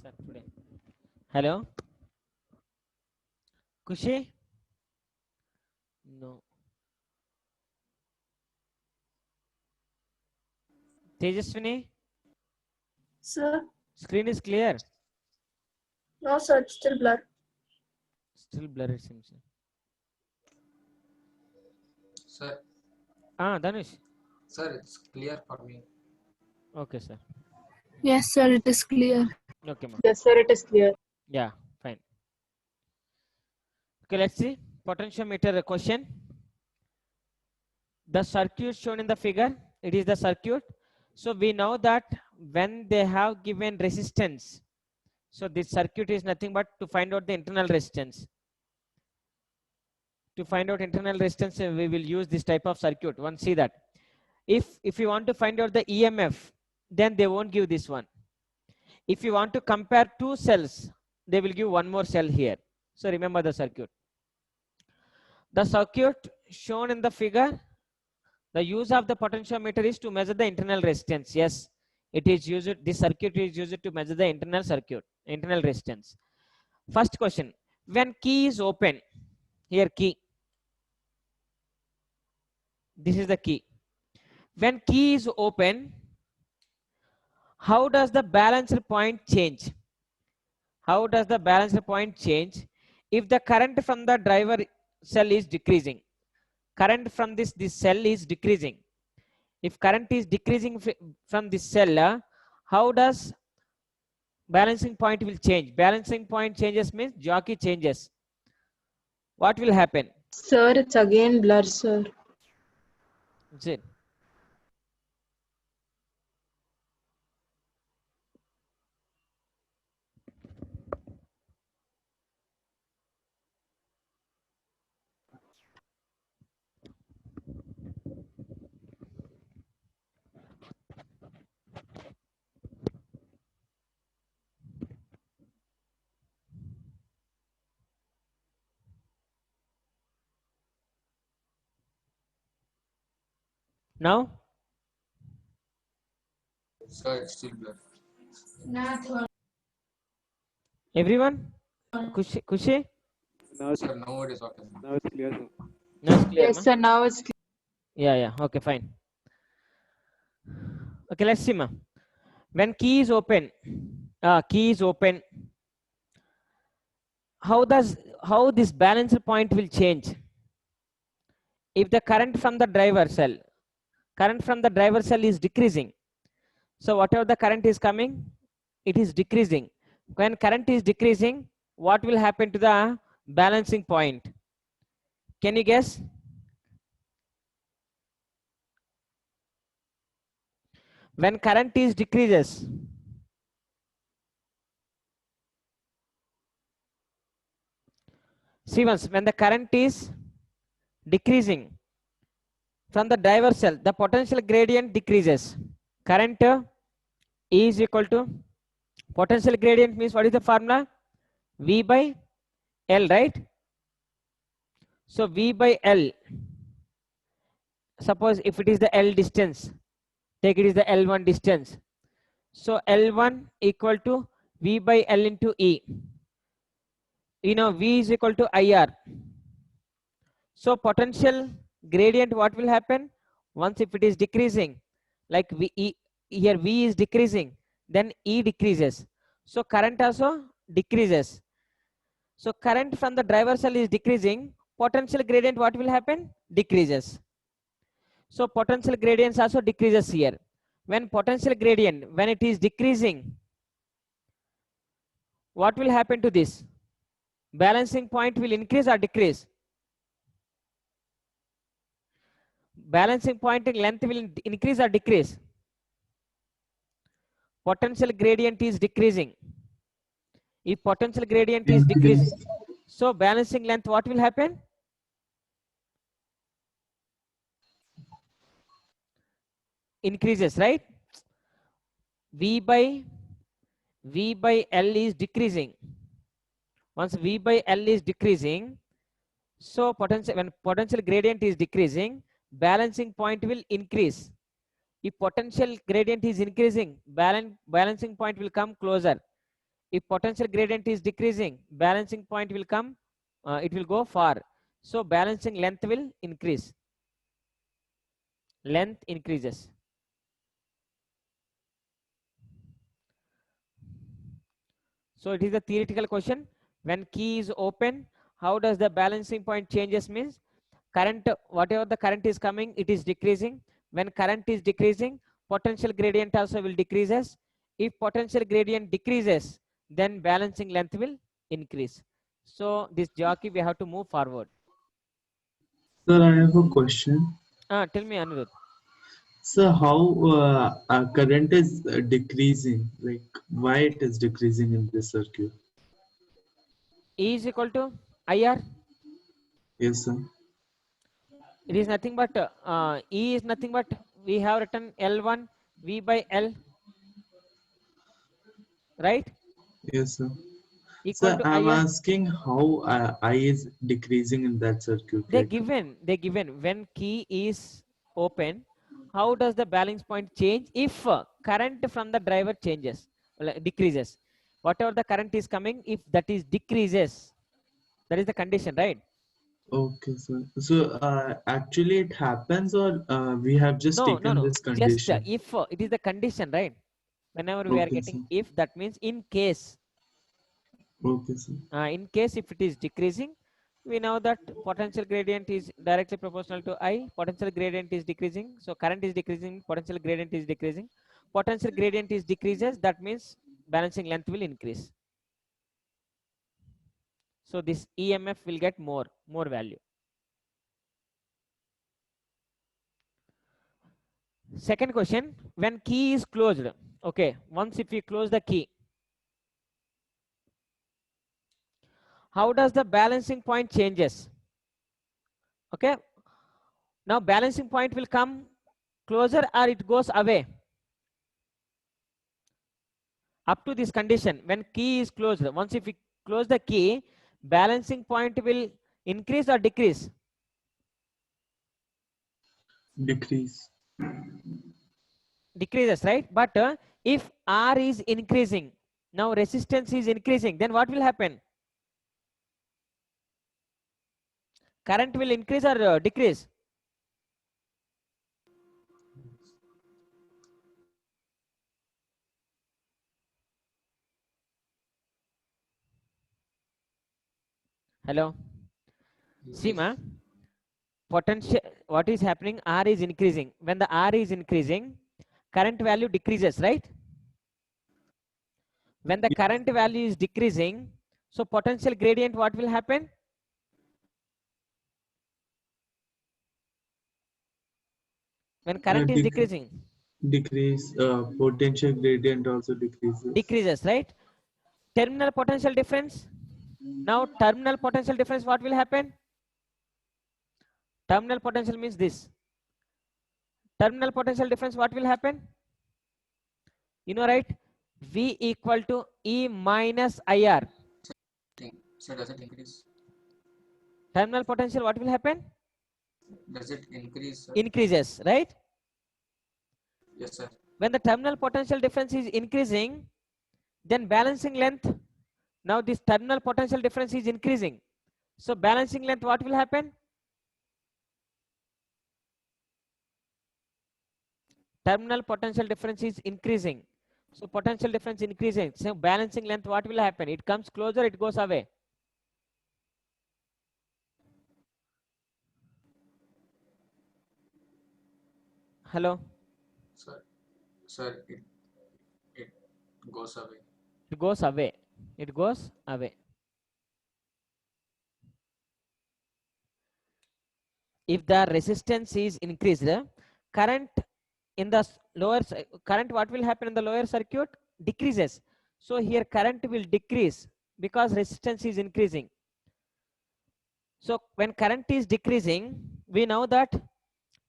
sir, today. Hello? Kushi? No. Tejaswini? Sir, Screen is clear. no, sir, it's still blur. Still blur it seems. Sir, Dhanush. sir, it's clear for me. Okay, sir. Yes, sir, it is clear. Okay, ma. Yes, sir, it is clear. Yeah, fine. Okay, let's see. Potentiometer question. The circuit shown in the figure, it is the circuit. So we know that when they have given resistance, so this circuit is nothing but to find out the internal resistance. To find out internal resistance, we will use this type of circuit. One, see that. If you want to find out the EMF, then they won't give this one. If you want to compare two cells, they will give one more cell here. So remember the circuit. The circuit shown in the figure, the use of the potentiometer is to measure the internal resistance. Yes, it is used. This circuit is used to measure the internal resistance. First question: when key is open, here key. This is the key. When key is open, how does the balancer point change? How does the balancer point change if the current from the driver cell is decreasing? Current from this cell is decreasing. If current is decreasing from this cell, how does balancing point will change? Balancing point changes means jockey changes. What will happen? Sir, it's again blur, sir. That's it. Now, Sir, it's still blur. everyone? Kushi? Sir, now it is okay. Now it's clear, sir. No, it's clear, Yes, ma? sir, now it's clear. Yeah, okay, fine. Okay, let's see, ma. When key is open, how this balancer point will change? If the current from the driver cell is decreasing, so whatever the current is coming, it is decreasing. When current is decreasing, what will happen to the balancing point? Can you guess? When current is decreases, see once, when the current is decreasing from the driver cell, the potential gradient decreases. Current is equal to potential gradient means what is the formula? V by L, right? So V by L, suppose if it is the L distance, take it is the L1 distance. So L1 equal to V by L into E. You know, V is equal to IR. So potential gradient, what will happen? Once if it is decreasing, like here V is decreasing, then E decreases. So current also decreases. So current from the driver cell is decreasing, potential gradient what will happen? Decreases. So potential gradients also decreases here. When potential gradient, when it is decreasing, what will happen to this? Balancing point will increase or decrease? Balancing point in length will increase or decrease? Potential gradient is decreasing. If potential gradient is decreasing, so balancing length what will happen? Increases, right? V by L is decreasing. Once V by L is decreasing, so when potential gradient is decreasing, balancing point will increase. If potential gradient is increasing, balancing point will come closer. If potential gradient is decreasing, balancing point will come, it will go far. So balancing length will increase. Length increases. So it is a theoretical question. When key is open, how does the balancing point changes? Means current, whatever the current is coming, it is decreasing. When current is decreasing, potential gradient also will decreases. If potential gradient decreases, then balancing length will increase. So this jockey we have to move forward. Sir, I have a question. Tell me, Anirudh. Sir, how current is decreasing? Like, why it is decreasing in this circuit? E is equal to IR. Yes, sir. It is nothing but E is nothing but we have written L1 V by L, right? Yes, sir. Equal Sir, to I'm IR. asking how I is decreasing in that circuit. They Like, given when key is open, how does the balance point change if current from the driver changes, decreases? Whatever the current is coming, if that is decreases, that is the condition, right? okay, sir. So, actually, it happens, or we have just No, taken this just condition? if it is the condition, right? Whenever we are Okay, getting sir. if, that means in case. Okay, sir. In case if it is decreasing, we know that potential gradient is directly proportional to I. Potential gradient is decreasing, so current is decreasing, potential gradient is decreasing. Potential gradient is decreases, that means balancing length will increase. So this EMF will get more value. Second question, when key is closed, okay, once if we close the key, how does the balancing point changes? Okay, now balancing point will come closer or it goes away. Up to this condition, when key is closed, once if we close the key, balancing point will increase or decrease? Decrease. Decreases, right? But if R is increasing, now resistance is increasing, then what will happen? Current will increase or decrease? Hello? Sima, potential, what is happening? R is increasing. When the R is increasing, current value decreases, right? When the current value is decreasing, so potential gradient, what will happen? When current is decreasing, Decrease. Potential gradient also decreases, right? Terminal potential difference. Now terminal potential difference, what will happen? Terminal potential means this. Terminal potential difference, what will happen? You know, right? V equal to E minus IR. So does it increase? Terminal potential, what will happen? Does it increase? Increases, right? Yes, sir. When the terminal potential difference is increasing, then balancing length, now this terminal potential difference is increasing. So balancing length, what will happen? Terminal potential difference is increasing. So potential difference increasing. So balancing length, what will happen? It comes closer, it goes away. Hello? Sir, it goes away. It goes away. It goes away. If the resistance is increased, current in the lower current, what will happen in the lower circuit? Decreases. So here current will decrease because resistance is increasing. So when current is decreasing, we know that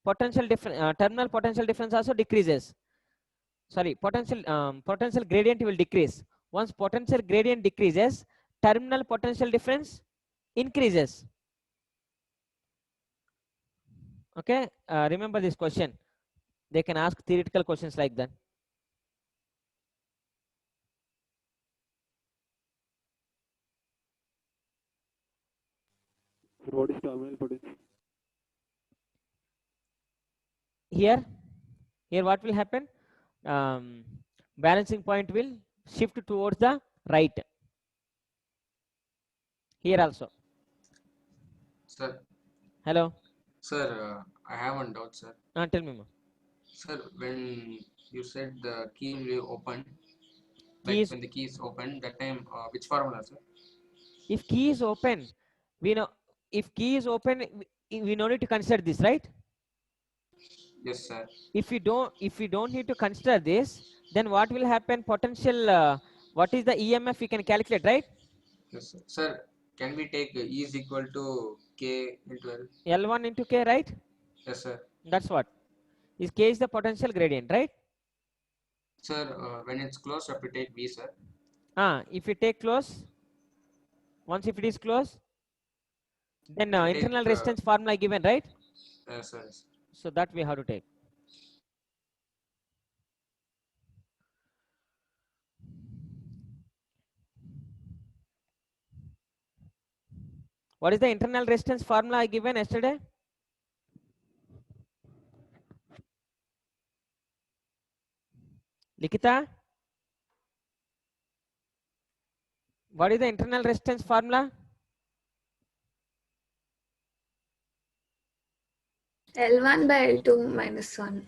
potential difference, terminal potential difference also decreases. Sorry, potential gradient will decrease. Once potential gradient decreases, terminal potential difference increases. Okay, remember this question. They can ask theoretical questions like that. what is terminal potential? Here what will happen? Balancing point will shift towards the right. Here also. Sir, Hello. sir, I have one doubt, sir. Tell me more. Sir, when you said the key will be open, Key like is, when the key is open, that time which formula, sir? if key is open, we know, if key is open, we no need to consider this, right? Yes, sir. If we don't need to consider this, then what will happen? Potential, what is the EMF we can calculate, right? Yes, sir. Sir, can we take E is equal to K into L? L1 into K, right? Yes, sir. That's what is K is the potential gradient, right? Sir, when it's closed, I have to take V, sir. If you take close, once if it is close, then If you internal take, resistance formula given, right? yes, sir. Yes. So that we have to take. What is the internal resistance formula given yesterday? Likita? What is the internal resistance formula? L1 by L2 minus 1.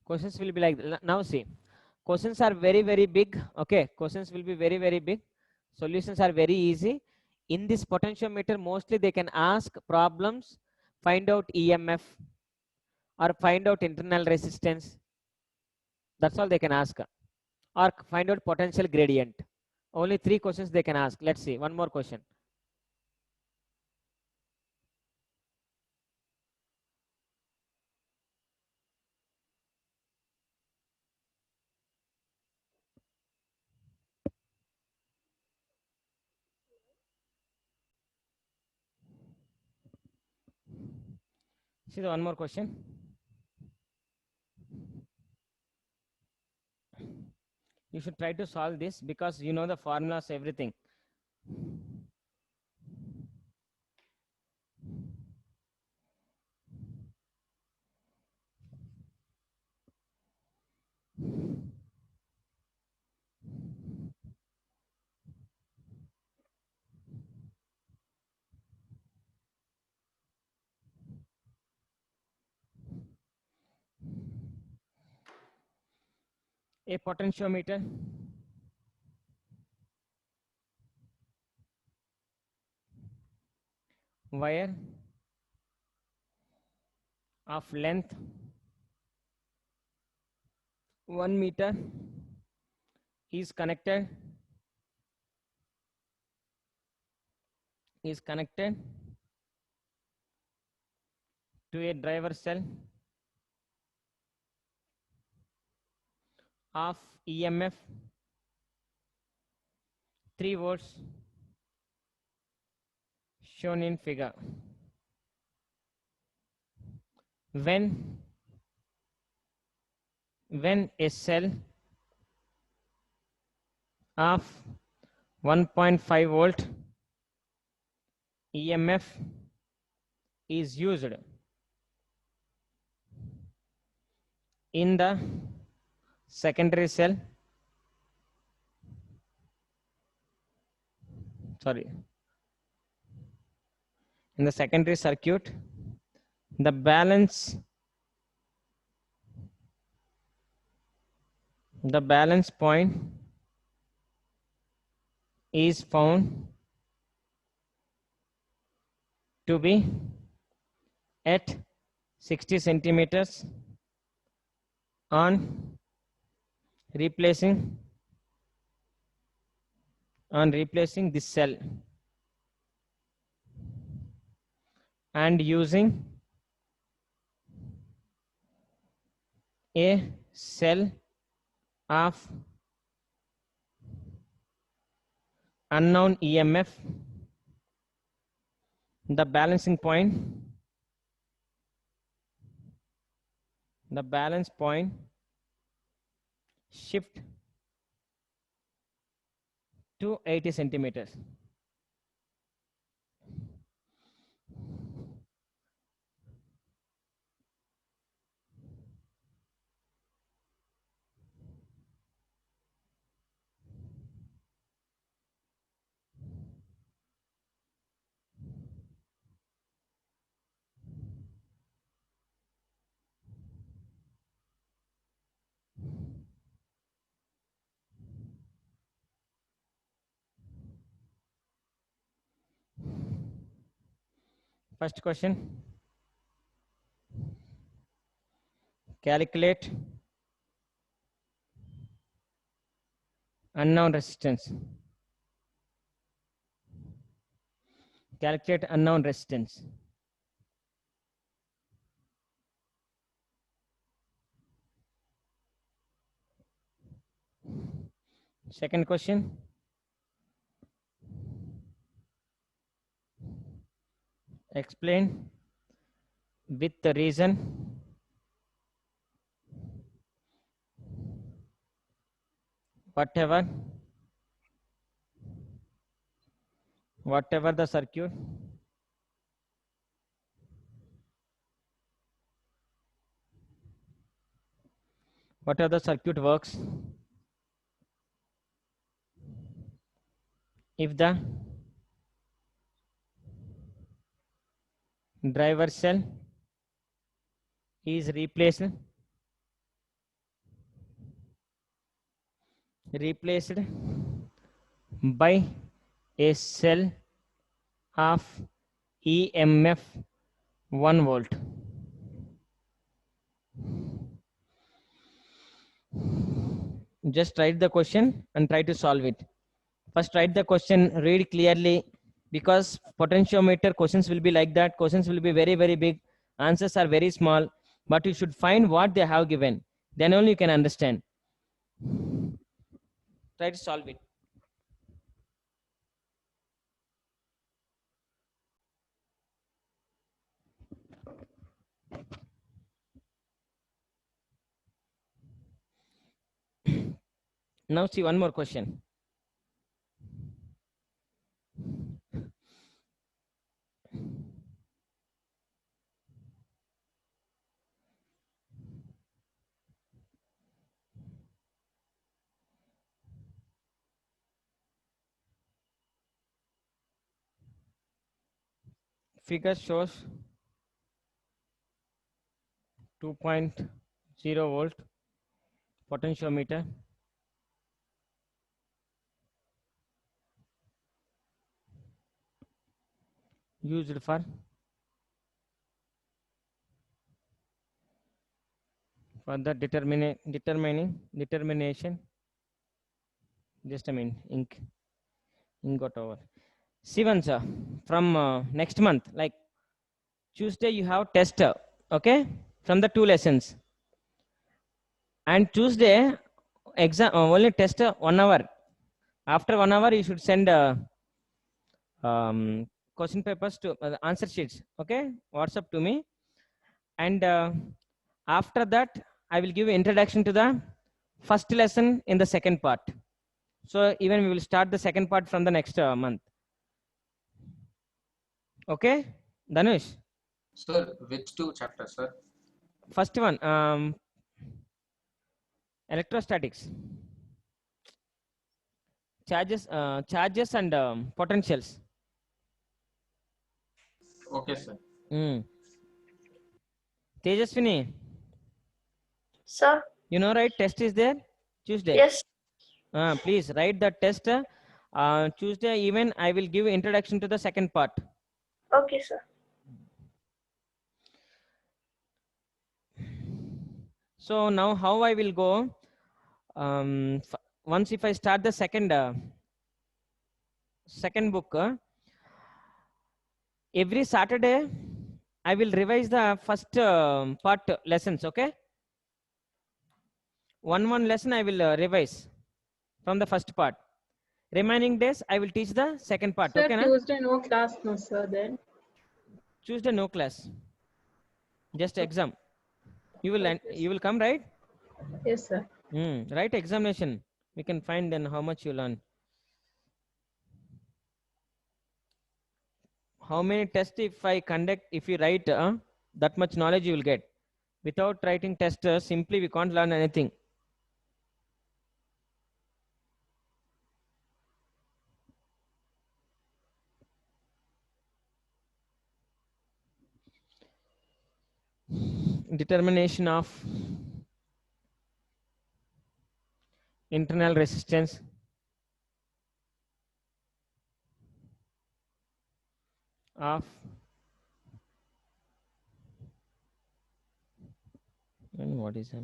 Questions will be like, now see, questions are very big. Okay, questions will be very big. Solutions are very easy. In this potentiometer, mostly they can ask problems, find out EMF or find out internal resistance. That's all they can ask, or find out potential gradient. Only 3 questions they can ask. Let's see one more question. See the one more question. You should try to solve this because you know the formulas, everything. A potentiometer wire of length 1 meter is connected to a driver cell of EMF 3 volts shown in figure. When a cell of 1.5 volt EMF is used in the secondary cell, in the secondary circuit, the balance point is found to be at 60 centimeters on replacing this cell and using a cell of unknown EMF, the balancing point shift to 80 centimeters. First question. Calculate unknown resistance. Calculate unknown resistance. Second question. Explain with the reason whatever the circuit works if the driver cell is replaced by a cell of EMF 1 volt. Just write the question and try to solve it. First write the question, read clearly, because potentiometer questions will be like that. Questions will be very, very big. Answers are very small, but you should find what they have given. Then only you can understand. Try to solve it. Now see one more question. Figure shows 2.0 volt potentiometer used for the determination. Just a minute, ink got over. See one, sir, from next month, like Tuesday you have test, okay, from the 2 lessons, and Tuesday exam only test 1 hour. After 1 hour you should send question papers to answer sheets, okay, WhatsApp to me, and after that I will give you introduction to the first lesson in the second part. So even we will start the second part from the next month. Okay, Dhanush? Sir, which 2 chapters, sir? First one, electrostatics. Charges and potentials. Okay, sir. Tejaswini, Sir? you know, right? Test is there Tuesday. Yes. Please write the test. Tuesday even I will give introduction to the second part. Okay, sir. So now how I will go? Once if I start the second book, every Saturday I will revise the first part lessons. Okay, one lesson I will revise from the first part. Remaining days I will teach the second part. Sir, Okay, na? Tuesday no class, no sir. Then Tuesday no class, just exam. You will come, right? yes, sir. Right, examination. We can find then how much you learn. how many tests if I conduct, if you write, that much knowledge you will get. Without writing tests, simply we can't learn anything. Determination of internal resistance of and what is that?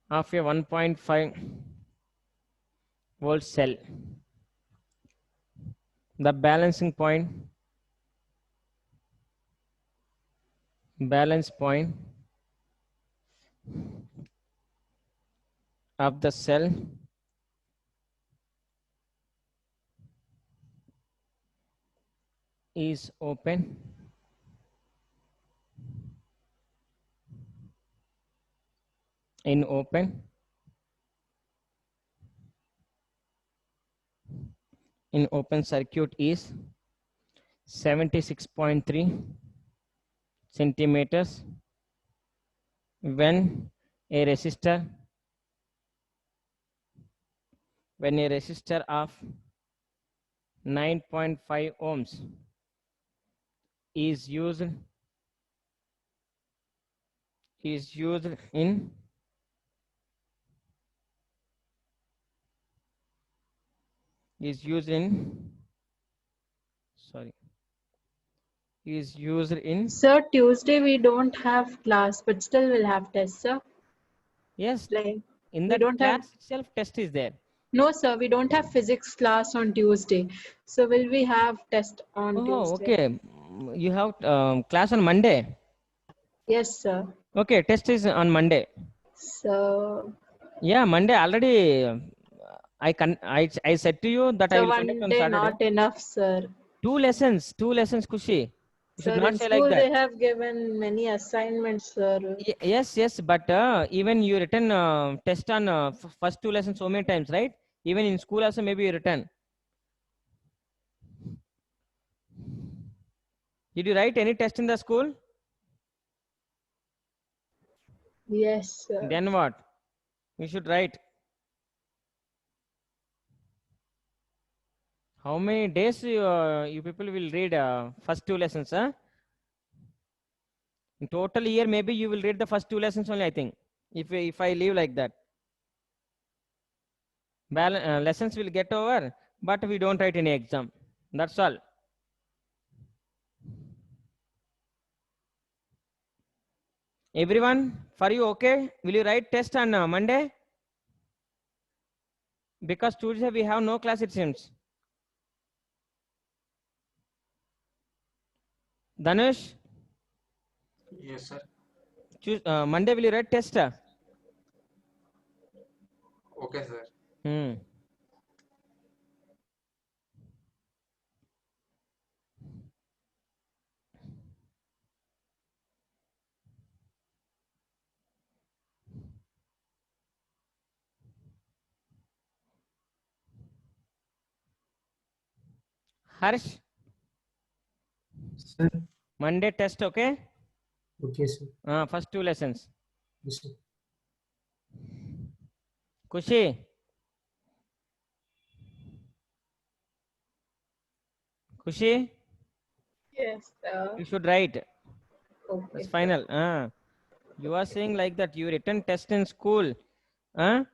Of a 1.5 volt cell. The balancing point, balance point of the cell is open in open circuit is 76.3 centimeters when a resistor of 9.5 ohms is used in Sir, Tuesday we don't have class, but still we'll have tests, sir. yes, Like in we that don't have. class itself test is there. No, sir, we don't have physics class on Tuesday. So will we have test on Oh, Tuesday? okay. You have class on Monday. Yes, sir. Okay, test is on Monday. So, Yeah, Monday already. I said to you that I so will one conduct on day Saturday. not enough, sir. Two lessons, Kushi. You should Sir, not in say like school that. they have given many assignments, sir. Yes, but even you written test on first two lessons so many times, right? Even in school also maybe you written. Did you write any test in the school? Yes, sir. Then what? You should write. How many days you people will read first two lessons, huh? In total year, maybe you will read the first two lessons only, I think. If I leave like that. Lessons will get over, but we don't write any exam. That's all. Everyone, for you okay? Will you write test on Monday? Because Tuesday we have no class, it seems. Dhanush, Yes, sir. Monday will you write test? Okay, sir. Harsh, Sir, Monday test, okay? okay, sir. First two lessons. Yes, sir. Kushi, Yes, sir. you should write. Okay. That's final. You are saying like that you written test in school. Sir,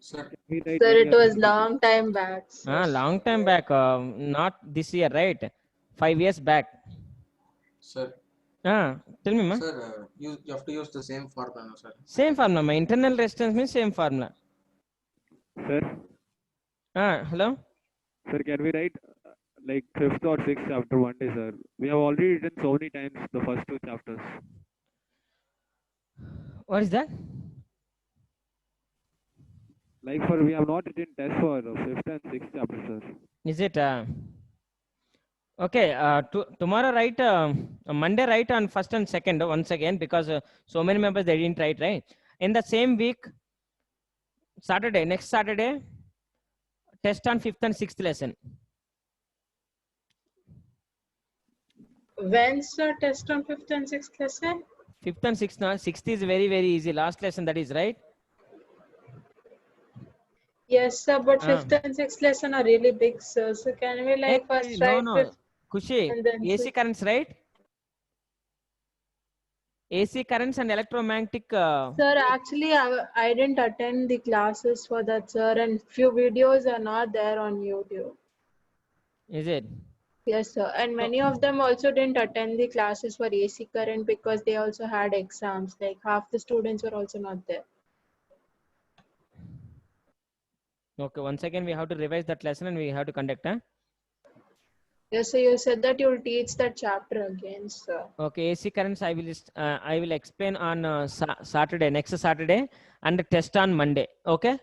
Sir, it was long time back. Sir. Long time back. Not this year, right? 5 years back. sir, Tell me, ma. sir, you have to use the same formula, sir. Same formula. My internal resistance means same formula. Sir, Hello. sir, can we write like fifth or sixth chapter one day, sir? We have already written so many times the first two chapters. What is that? Like for we have not written test for fifth and sixth chapter, sir. Is it? Okay. Tomorrow write. Monday write on first and second once again because so many members they didn't write, right? In the same week, Saturday, next Saturday, test on 5th and 6th lesson. When's the test on 5th and 6th lesson? 5th and 6th, now 6th is very, very easy. Last lesson, that is right. Yes, sir, but Ah. 5th and 6th lesson are really big, sir. So can we like first No, write no. 5th Kushi, and then AC 6th? currents, right? AC currents and electromagnetic. Sir, actually, I didn't attend the classes for that, sir, and few videos are not there on YouTube. Is it? Yes, sir. And many of them also didn't attend the classes for AC current because they also had exams. Like half the students were also not there. Okay, once again, we have to revise that lesson and we have to conduct. Huh? Yes, sir. You said that you'll teach that chapter again, sir. Okay, AC currents I will explain on Saturday, next Saturday, and the test on Monday. Okay.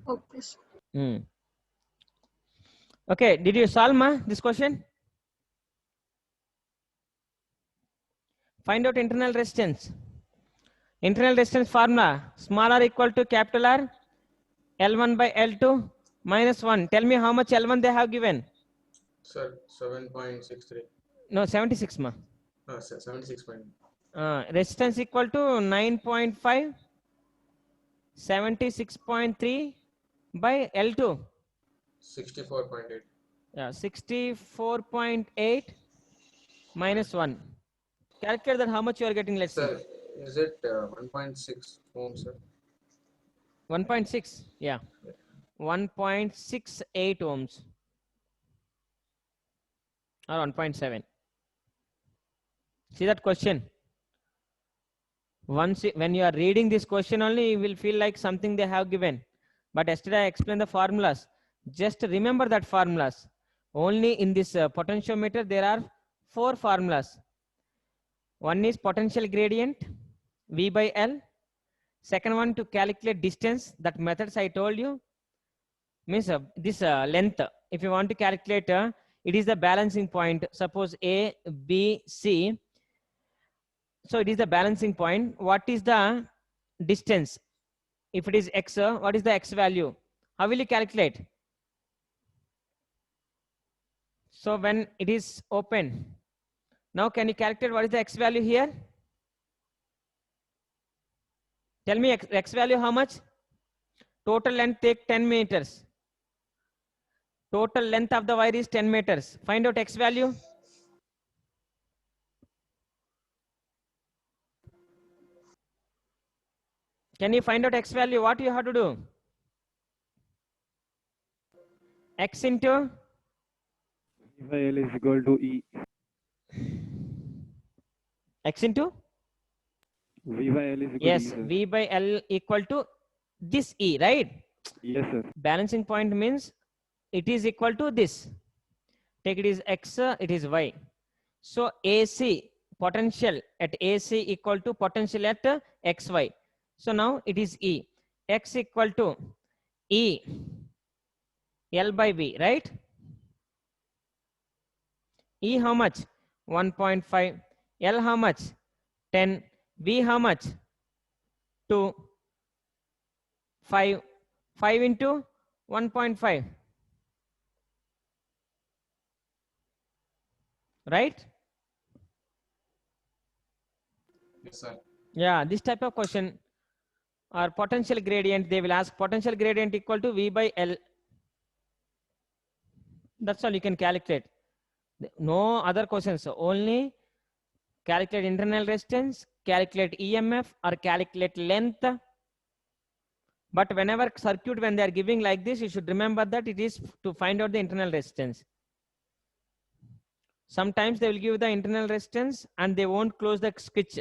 Okay, sir. Hmm. Okay, did you solve this question? Find out internal resistance. Internal resistance formula, small r equal to capital R, L1 by L2 minus 1. Tell me how much L1 they have given. Sir, 7.63. No, 76 ma. Sir, 76. Resistance equal to 9.5, 76.3 by L2. 64.8. Yeah, 64.8 minus 1. Calculate that how much you are getting, let's see. Sir, is it 1.6 ohm, sir? 1.6, yeah. 1.68 ohms or 1.7. See that question? When you are reading this question only, you will feel like something they have given. But yesterday I explained the formulas. Just remember that formulas. Only in this potentiometer, there are 4 formulas. One is potential gradient, V by L. Second one to calculate distance, that methods I told you. Means this length, if you want to calculate, it is the balancing point. Suppose A, B, C. So it is the balancing point. What is the distance? If it is X, what is the X value? How will you calculate? So when it is open, now can you calculate what is the X value here? Tell me X value how much? Total length take 10 meters. Total length of the wire is 10 meters. Find out X value. Can you find out X value? What you have to do? X into V by L is equal to E. X into? V by L is equal Yes, to E, sir. V by L equal to this E, right? Yes, sir. Balancing point means it is equal to this. Take it is X, it is Y. So AC, potential at AC equal to potential at XY. So now it is E. X equal to E, L by V, right? E how much? 1.5. L how much? 10. V how much? 2. 5. 5 into 1.5. Right? Yes, sir. Yeah, this type of question or potential gradient, they will ask potential gradient equal to V by L. That's all you can calculate. No other questions, only calculate internal resistance, calculate EMF or calculate length. But whenever circuit, when they are giving like this, you should remember that it is to find out the internal resistance. Sometimes they will give the internal resistance and they won't close the switch.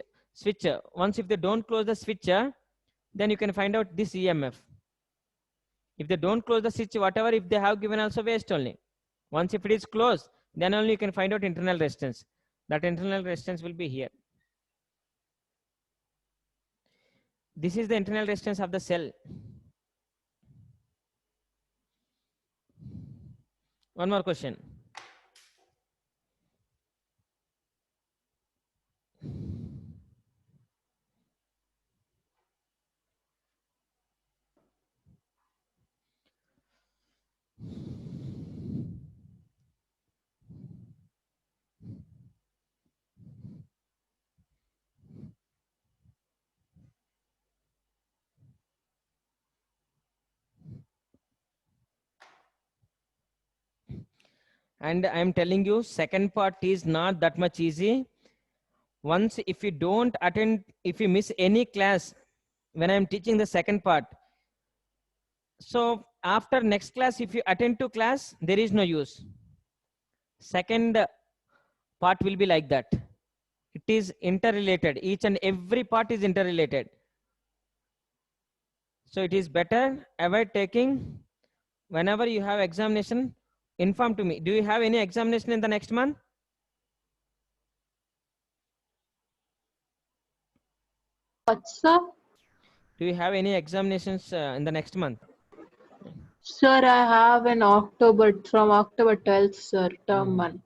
Once if they don't close the switch, then you can find out this EMF. If they don't close the switch, whatever if they have given also waste only. Once if it is closed, then only you can find out internal resistance. That internal resistance will be here. This is the internal resistance of the cell. One more question. And I am telling you, second part is not that much easy. Once if you don't attend, if you miss any class when I am teaching the second part, so after next class, if you attend to class, there is no use. Second part will be like that. It is interrelated. Each and every part is interrelated. So it is better avoid taking. Whenever you have examination, inform to me. Do you have any examination in the next month? What, sir? Do you have any examinations in the next month? Sir, I have an from October 12th, sir, term 1.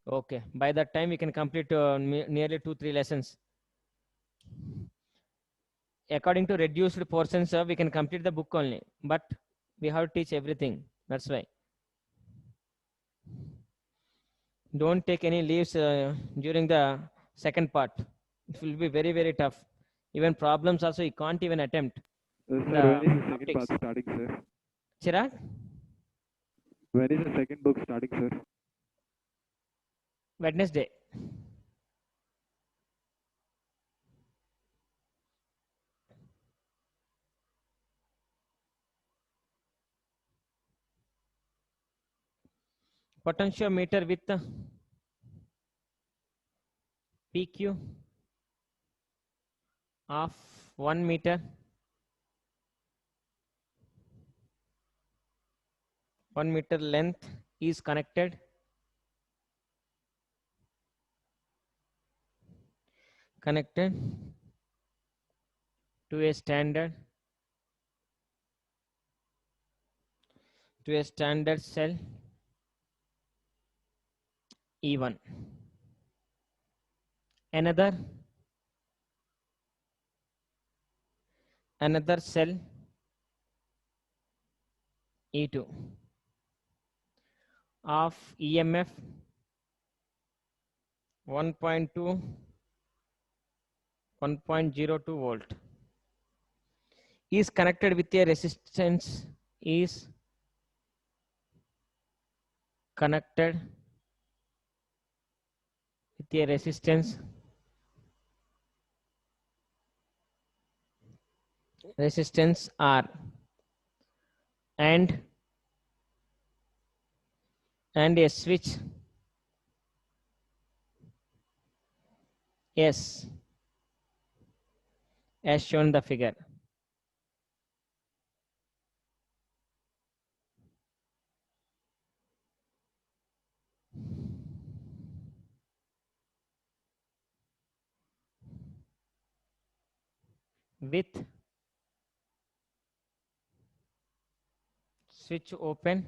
Okay. By that time, we can complete nearly 2-3 lessons. According to reduced portions, we can complete the book only. But we have to teach everything. That's why. Don't take any leaves during the second part. It will be very, very tough. Even problems also you can't even attempt. Sir, when is the second part starting, sir? Chirag? When is the second book starting, sir? Wednesday. Potentiometer with PQ of 1 meter, 1 meter length is connected to a standard cell E1. Another cell E2 of EMF 1.2 1.02 volt is connected with a resistance resistance R and a switch S as shown in the figure. With switch open,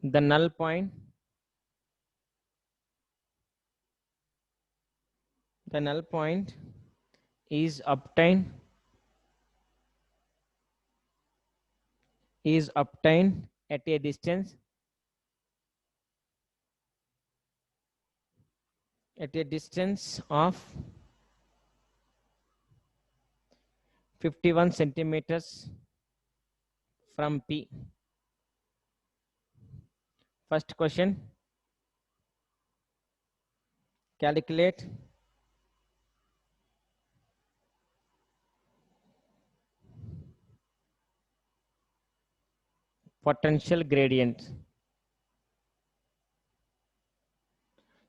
the null point is obtained at a distance of 51 centimeters from P. First question, calculate potential gradient.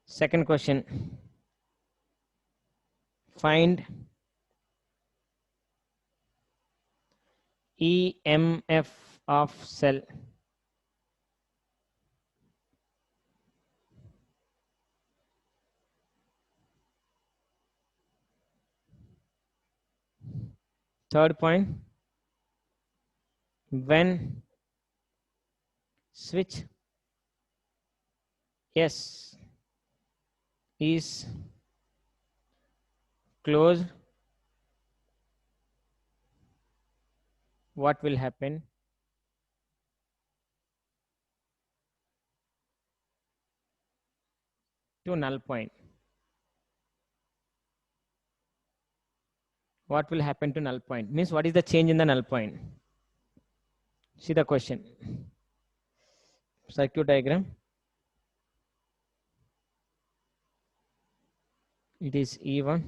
Second question, find EMF of cell. Third point, when switch S is closed, what will happen? To null point. What will happen to null point? Means what is the change in the null point? See the question. Circuit diagram. It is E1.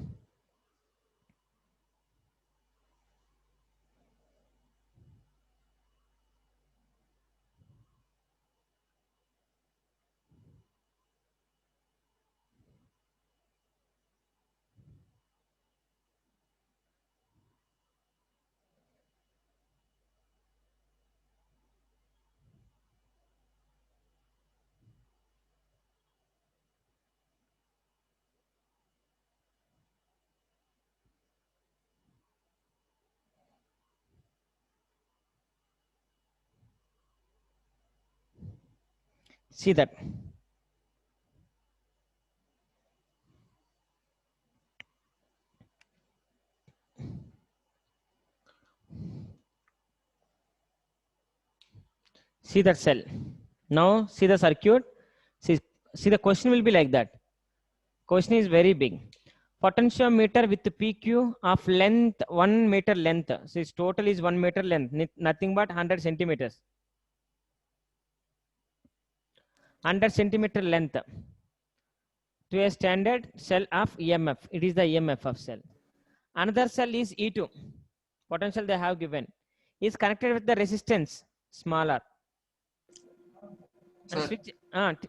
See that. See that cell. Now see the circuit. See the question will be like that. Question is very big. Potentiometer with PQ of length 1 meter length. So its total is 1 meter length, nothing but 100 centimeters. 100 centimeter length to a standard cell of EMF. It is the EMF of cell. Another cell is E2. Potential they have given is connected with the resistance smaller. And Sir, switch.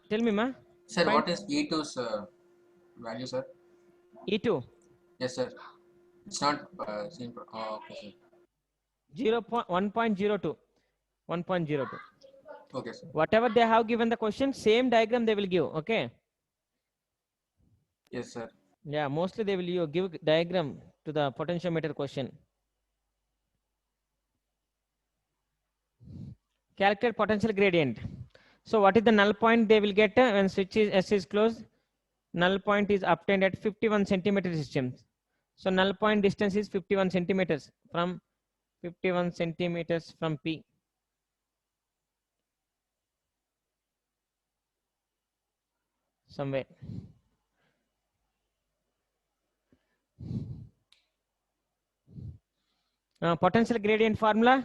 Tell me, ma. sir, Find what is E2's value, sir? E2. Yes, sir. It's not same. Okay, sir. 1.02. 1.02. Okay, sir. Whatever they have given the question, same diagram they will give. Okay. Yes, sir. Yeah, mostly they will give diagram to the potentiometer question. Calculate potential gradient. So what is the null point they will get when switch is S is closed? Null point is obtained at 51 centimeter distance. So null point distance is 51 centimeters from 51 centimeters from P. Somewhere. Potential gradient formula.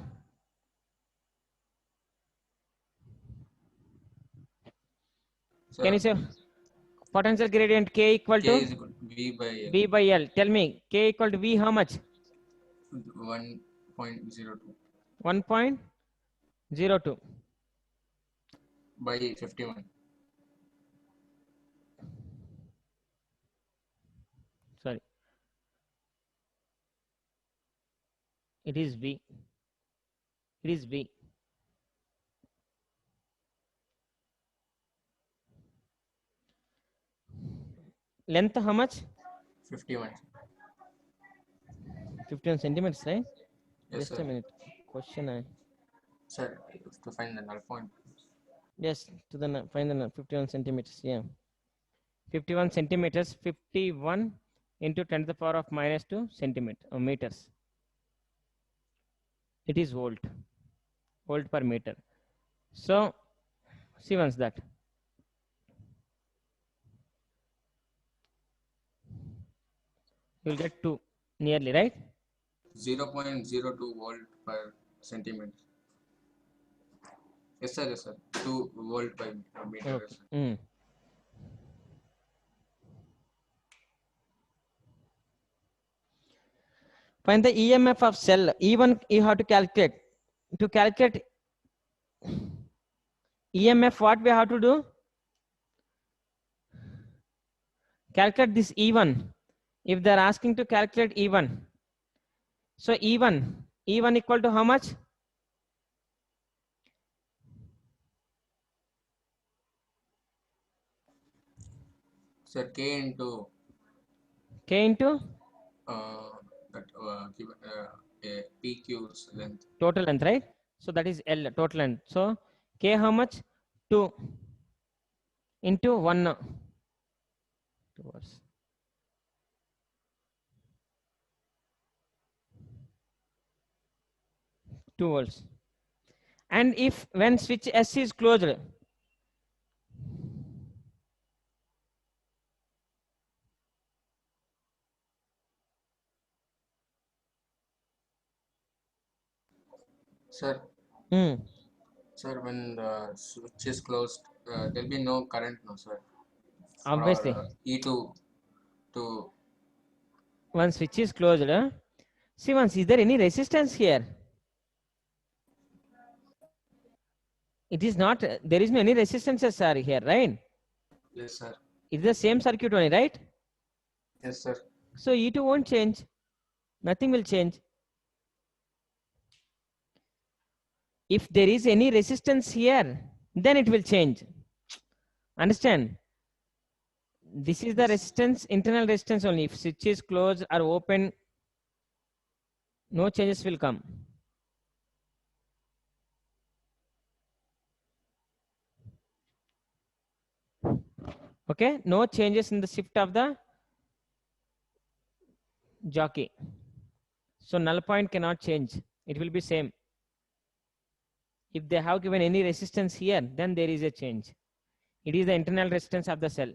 Sir, Can you say potential gradient K equal K to is equal to V by L. V by L? Tell me, K equal to V how much? 1.02 1.02 by 51. Sorry, it is V. It is V. Length how much? 51. 51 centimeters, right? Yes, Just sir. a minute. Question. Sir, to find the null point. Yes, to the find the 51 centimeters. Yeah, 51 centimeters. 51 into 10 to the power of minus 2 centimeter or meters. It is volt per meter. So see once that. You will get 2 nearly, right? 0.02 volt per centimeter. Yes, sir. Yes, sir. 2 volt per meter. Okay. Yes, sir. Find the EMF of cell. Even you have to calculate. To calculate EMF, what we have to do? Calculate this E1. If they are asking to calculate E1. So E1 equal to how much? Sir, K into K into that given PQ's length. total length, right? So that is L, total length. So K how much? 2 into 1. 2 hours. Two volts. And if when switch S is closed, Sir, Hmm. Sir, when the switch is closed, there'll be no current, no, sir. Obviously, For E2 to one switch is closed. See once, is there any resistance here? It is not, there is no any resistances are here, right? yes, sir. It's the same circuit only, right? Yes, sir. So E2 won't change. Nothing will change. If there is any resistance here, then it will change. Understand? This is the resistance, internal resistance only. If switch is closed or open, no changes will come. Okay, no changes in the shift of the jockey. So null point cannot change. It will be same. If they have given any resistance here, then there is a change. It is the internal resistance of the cell.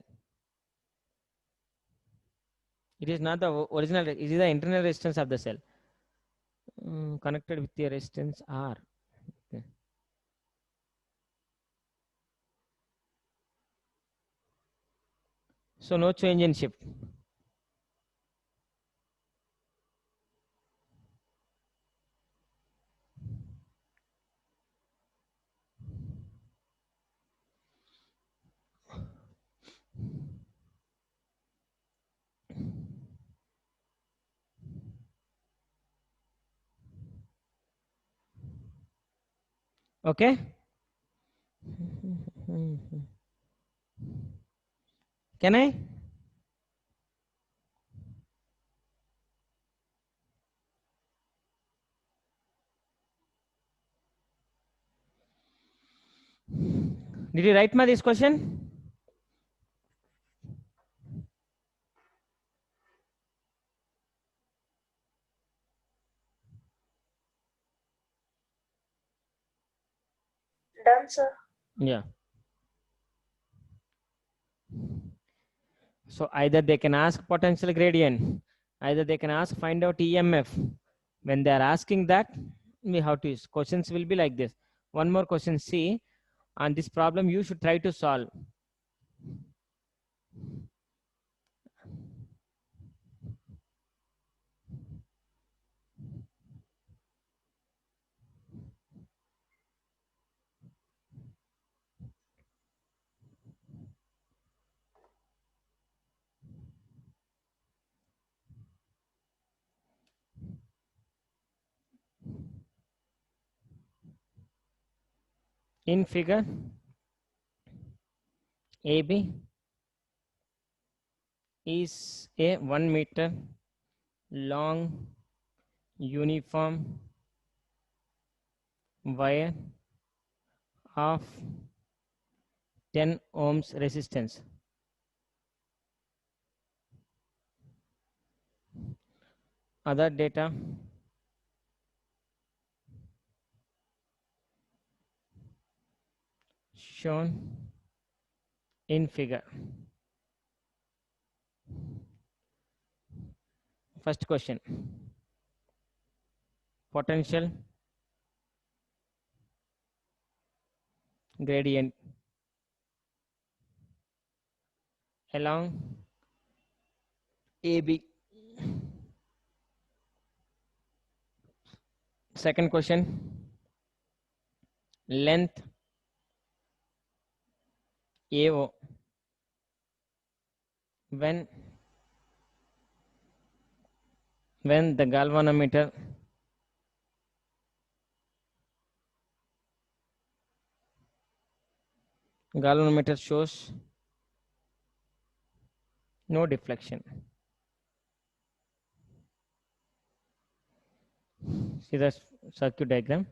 It is not the original, it is the internal resistance of the cell. Connected with the resistance R. Okay. So no change in shift. Okay. Can I? Did you write this question? Done, sir. Yeah. So either they can ask potential gradient, either they can ask find out EMF. When they are asking that, we have to use. Questions will be like this. One more question, see, on this problem you should try to solve. In figure AB is a 1 meter long uniform wire of 10 ohms resistance. Other data shown in figure. First question, potential gradient along AB. Second question, length AO when the galvanometer shows no deflection. See the circuit diagram.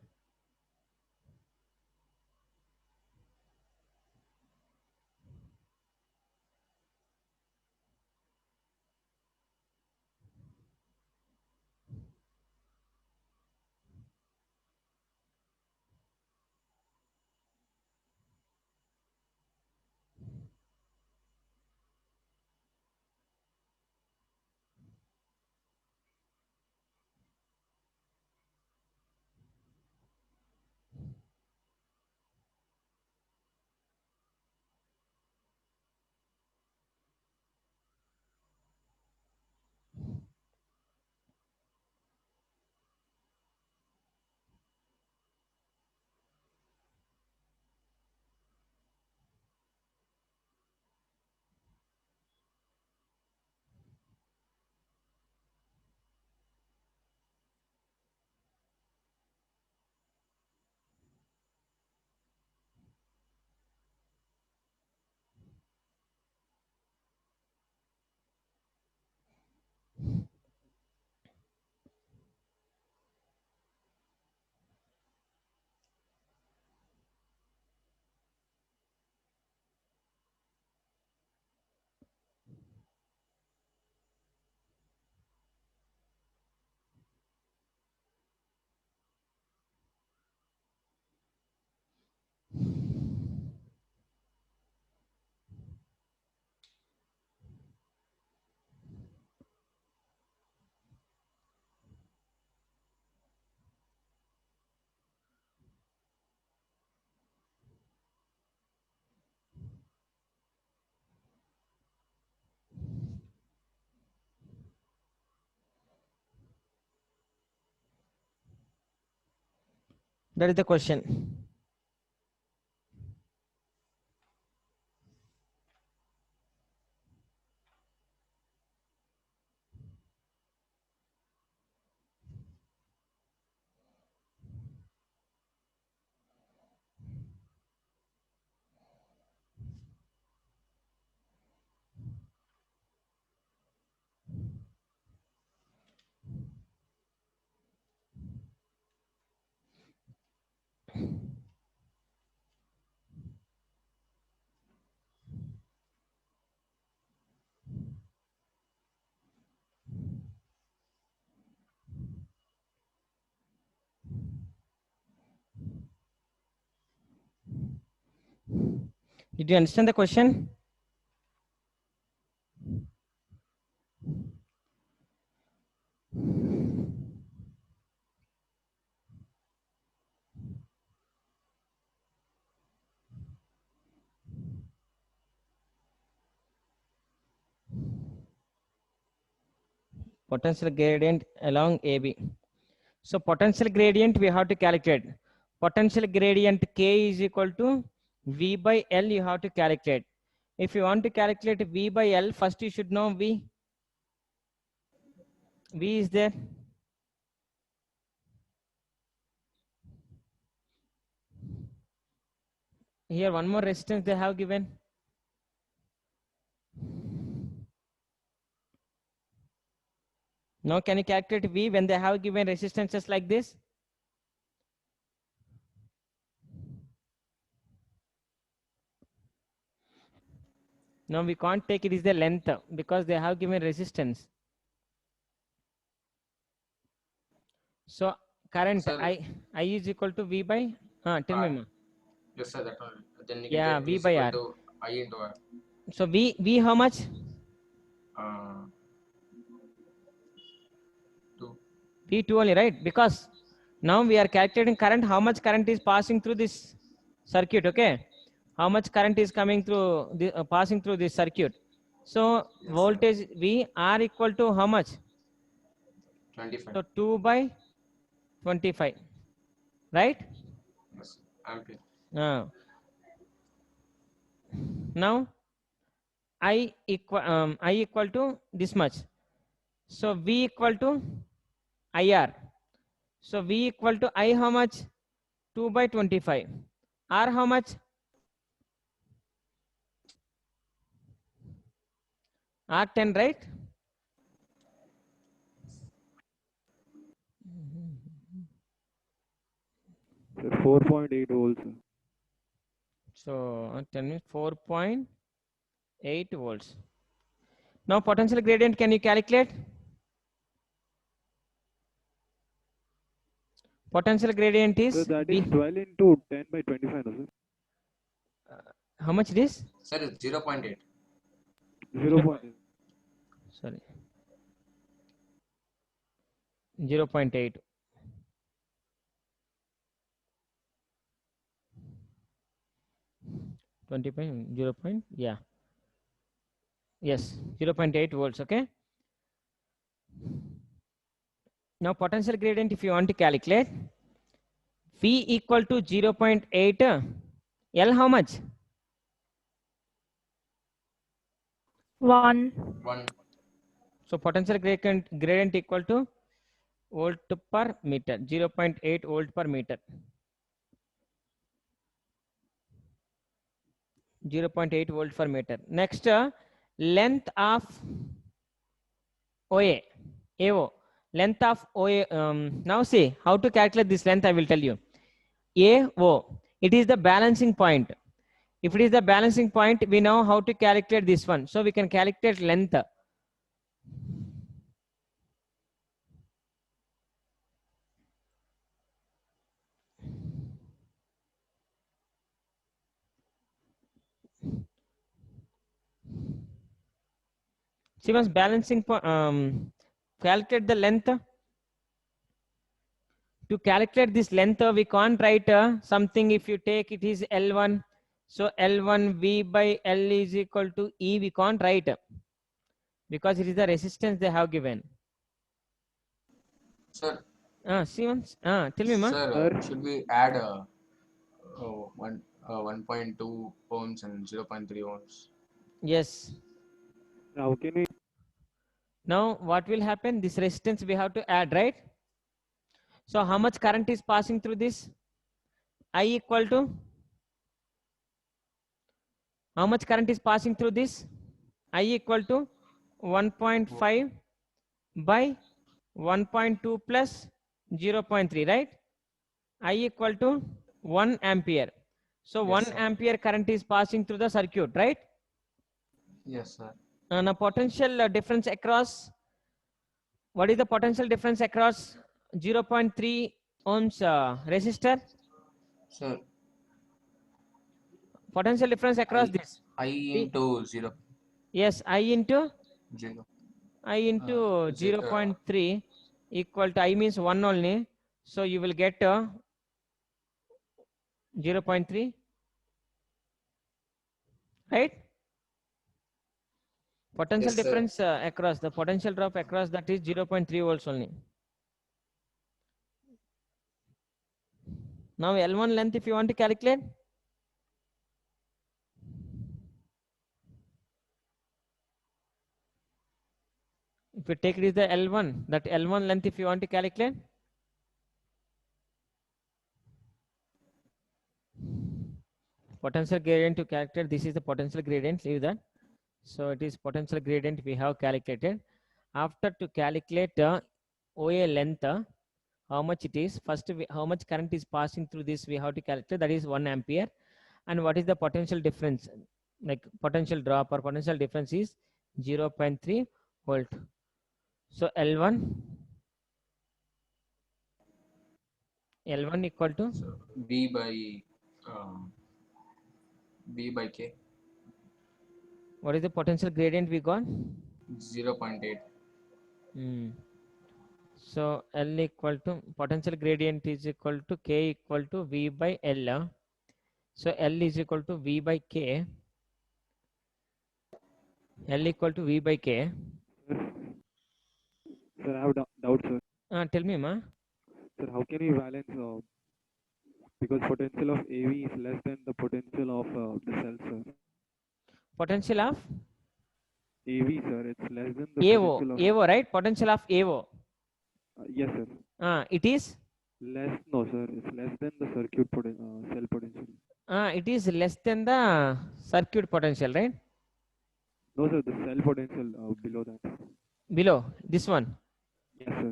That is the question. Did you understand the question? Potential gradient along AB. So potential gradient we have to calculate. Potential gradient K is equal to V by L you have to calculate. If you want to calculate V by L, first you should know V. V is there. Here one more resistance they have given. Now can you calculate V when they have given resistances like this? No, we can't take it is the length because they have given resistance. So current Sir, I is equal to V by tell me ma. yes, sir, that one. Then you Yeah, get V is by equal R. to I into R. So V how much? 2. V2 only, right? Because now we are calculating current, how much current is passing through this circuit, okay? How much current is coming through, passing through this circuit. So Yes, voltage V R equal to how much? 25. So 2 by 25, right? Yes, ampere. Now I equal to this much. So V equal to IR. So V equal to I how much? 2 by 25. R how much? R10, right? Sir, 4.8 volts. So tell me 4.8 volts. Now potential gradient, can you calculate? Potential gradient So is that V. is 12 into 10 by 25, no, sir? How much it is? Sir, it's 0.8. 0.8. Sorry. 0.8. Yeah. Yes, 0.8 volts, okay? Now potential gradient, if you want to calculate, V equal to 0.8, L how much? 1. 1. So potential gradient equal to volt per meter, 0.8 volt per meter. 0.8 volt per meter. Next, length of OA, AO, length of OA. Now see how to calculate this length. I will tell you. AO, it is the balancing point. If it is the balancing point, we know how to calculate this one. So we can calculate length. See, once balancing point, calculate the length. To calculate this length, we can't write something. If you take it is L1, so L1 V by L is equal to E. We can't write because it is the resistance they have given. Sir, Siemens, tell me, ma. Sir, Sir. should we add 1.2 ohms and 0.3 ohms? Yes. How can we? Now what will happen? This resistance we have to add, right? So how much current is passing through this? I equal to, how much current is passing through this? I equal to 1.5 by 1.2 plus 0.3, right? I equal to 1 ampere. So Yes, 1 sir. ampere current is passing through the circuit, right? Yes, sir. Now potential difference across, what is the potential difference across 0.3 ohms resistor? Sir, Potential difference across I this. into 0. Yes, I into 0. 0.3 equal to, I means 1 only. So you will get 0.3, right? Potential Yes, sir. difference across, the potential drop across that is 0.3 volts only. Now L1 length if you want to calculate. If you take it is the L1, that L1 length if you want to calculate. Potential gradient to calculate, this is the potential gradient, leave that. So it is potential gradient we have calculated. After to calculate OA length, how much it is, first how much current is passing through this we have to calculate, that is 1 ampere. And what is the potential difference, like potential drop or potential difference is 0.3 volt. So L1 equal to, So B by K, what is the potential gradient we got? 0.8. So L equal to, potential gradient is equal to K equal to V by L. So L is equal to V by K. L equal to V by K. Sir, I have doubt, sir. Tell me, ma. Sir, how can we balance? Because potential of AV is less than the potential of the cell, sir. Potential of AV, sir, it's less than the AO, potential of. AO, right? Potential of AO. Yes, sir. It is? Less, no, sir. It's less than the circuit cell potential. It is less than the circuit potential, right? No, sir. The cell potential below that. Below this one. Yes, sir.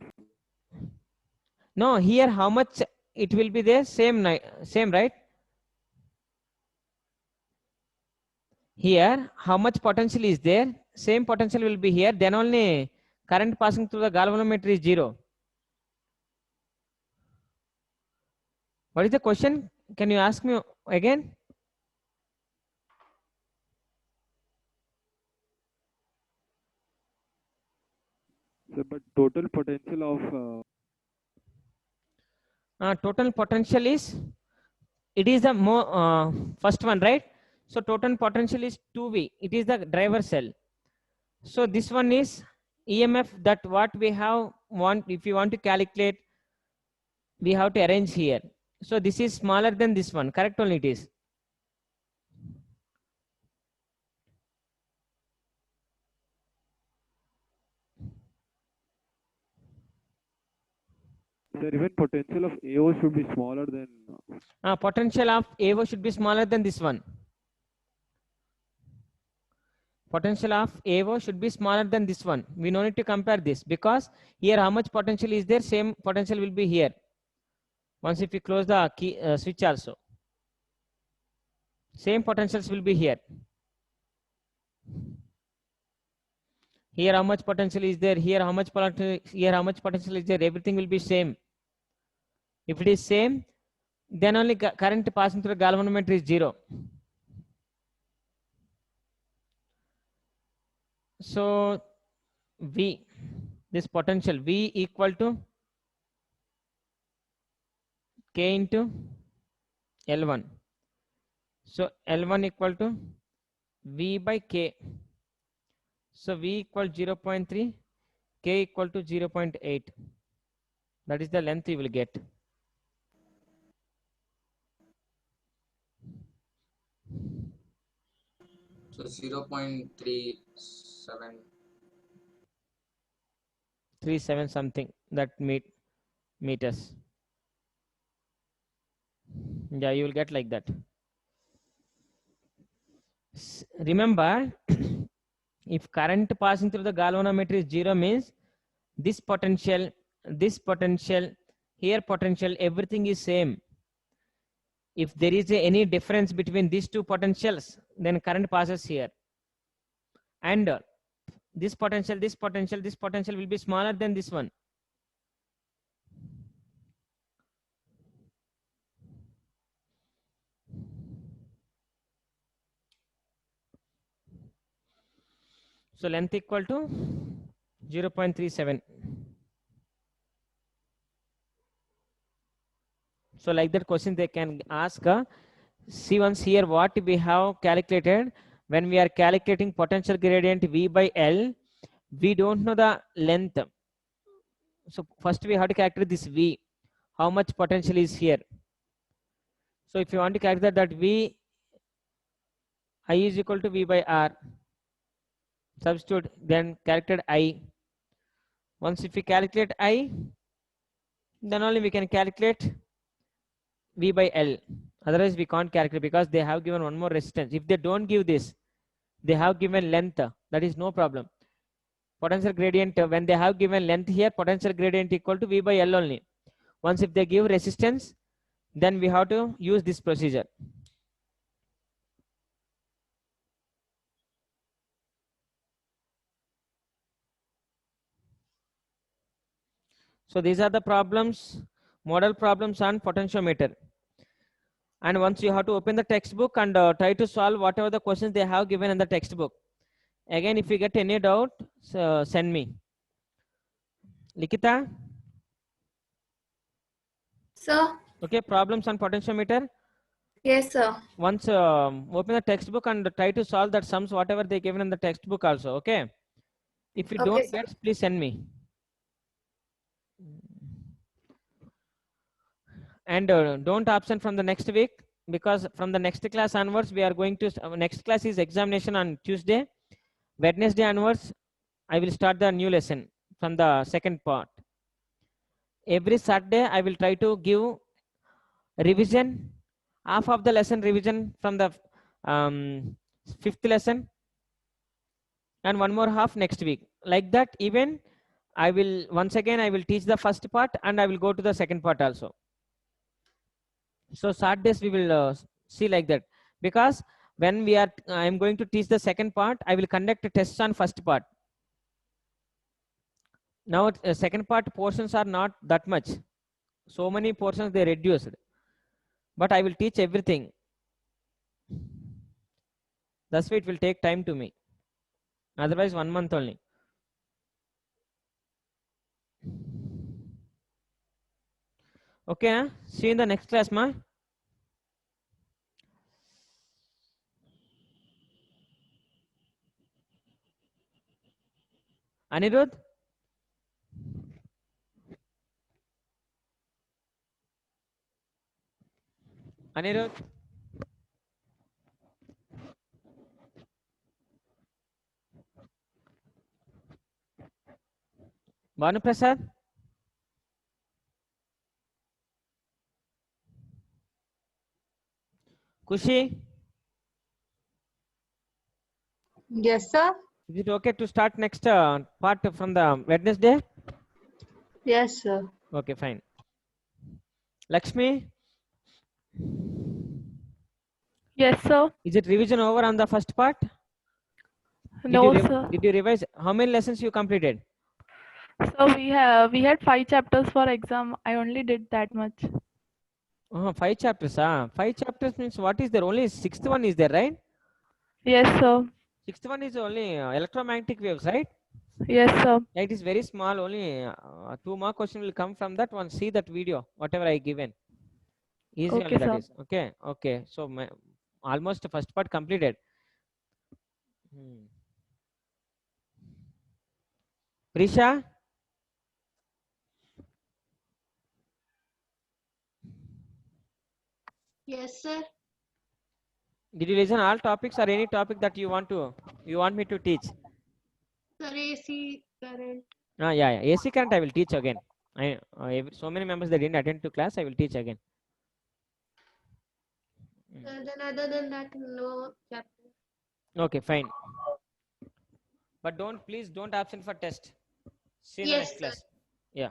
No, here how much it will be there? Same, right? Here, how much potential is there? Same potential will be here. Then only current passing through the galvanometer is 0. What is the question? Can you ask me again? Sir, but total potential of. Total potential is, it is the first one, right? So total potential is 2V. It is the driver cell. So this one is EMF, that what we have if you want to calculate, we have to arrange here. So this is smaller than this one, correct? Only it is. Sir, even potential of AO should be smaller than. Potential of AO should be smaller than this one. Potential of AO should be smaller than this one. We no need to compare this, because here how much potential is there, same potential will be here. Once if we close the key switch also, same potentials will be here. Here how much potential is there, here how much potential is there, everything will be same. If it is same, then only current passing through the galvanometer is 0. So V, this potential V equal to K into L1. So L1 equal to V by K. So V equal 0.3, K equal to 0.8. That is the length you will get. So 0.37. 37 something that meters. Yeah, you will get like that. Remember, if current passing through the galvanometer is 0 means this potential, here potential, everything is same. If there is any difference between these two potentials, then current passes here. And this potential will be smaller than this one. So length equal to 0.37. So like that question they can ask. See once here what we have calculated. When we are calculating potential gradient V by L, we don't know the length. So first we have to calculate this V. How much potential is here? So if you want to calculate that V, I is equal to V by R. Substitute, then calculate I. Once if we calculate I, then only we can calculate V by L. Otherwise we can't calculate because they have given one more resistance. If they don't give this, they have given length. That is no problem. Potential gradient, when they have given length here, potential gradient equal to V by L only. Once if they give resistance, then we have to use this procedure. So these are the problems, model problems on potentiometer. And once you have to open the textbook and try to solve whatever the questions they have given in the textbook. Again, if you get any doubt, send me. Likita? Sir. Okay, problems on potentiometer. Yes, sir. Once open the textbook and try to solve that sums, whatever they given in the textbook also, okay? If you Okay, don't sir. get, please send me. And don't absent from the next week, because from the next class onwards, we are going to, next class is examination on Tuesday. Wednesday onwards, I will start the new lesson from the second part. Every Saturday, I will try to give revision, half of the lesson revision from the fifth lesson, and one more half next week. Like that, even I will, once again, I will teach the first part and I will go to the second part also. So Saturdays we will see like that, because when we are, I am going to teach the second part, I will conduct a test on first part. Now second part portions are not that much. So many portions they reduced, but I will teach everything. That's why it will take time to me. Otherwise 1 month only. Okay, see you in the next class, ma. Anirudh? Anirudh? Banu Prasad? Kushi? Yes, sir. Is it okay to start next part from the Wednesday? Yes, sir. Okay, fine. Lakshmi? Yes, sir. Is it revision over on the first part? No, sir. Did you revise? How many lessons you completed? So we had 5 chapters for exam. I only did that much. 5 chapters. 5 chapters means what is there? Only sixth one is there, right? Yes, sir. Sixth one is only electromagnetic waves, right? Yes, sir. Yeah, it is very small. Only 2 more questions will come from that one. See that video, whatever I given. Easy Okay, only that sir. is. Okay, okay. So almost the first part completed. Prisha? Yes, sir. Did you listen all topics or any topic that you want me to teach? Sir, AC current. Yeah. AC current I will teach again. So many members they didn't attend to class. I will teach again. Then other than that, no chapter. Okay, fine. But please don't absent for test. See you in the Yes, next sir. class. Yeah.